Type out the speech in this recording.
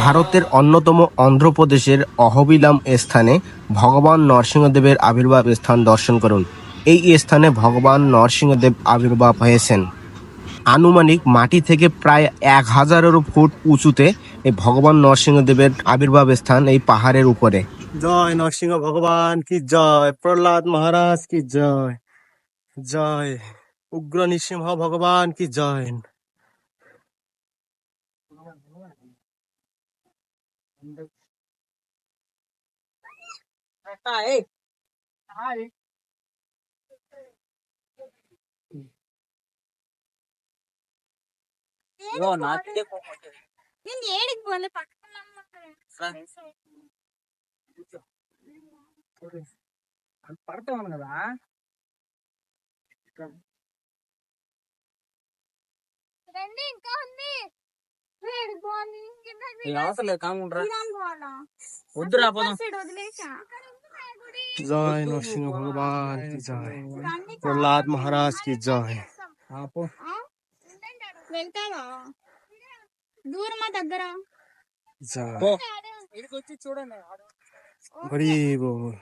ভারতের অন্যতম অন্ধ্রপ্রদেশের অহোবিলাম স্থানে ভগবান নরসিংহদেবের আবির্ভাব স্থান দর্শন করুন। এই স্থানে ভগবান নরসিংহদেব আবির্ভাব হয়েছেন। আনুমানিক মাটি থেকে প্রায় 1000-এরও ফুট উঁচুতে এই ভগবান নরসিংহদেবের আবির্ভাব স্থান এই পাহাড়ের উপরে। জয় নরসিংহ ভগবান কি জয়, প্রহ্লাদ মহারাজ কি জয়, জয় উগ্র নৃসিংহ ভগবান কি জয়। నేను ఏడికి పోలే పక్కన పడతామను కదా రండి ఇంకా ఉంది ఏడికి పోని అవసరం లేదు కాముండ్రా పోవాలా వద్దురా పోదాం వదిలేసా জয় নরসিংহ ভগবান কি জয়, প্রহ্লাদ মহারাজ কি জয়। వెళ్తావా దూరమా దగ్గర জয় ఇక్కడికి వచ్చి చూడండి হরি বল।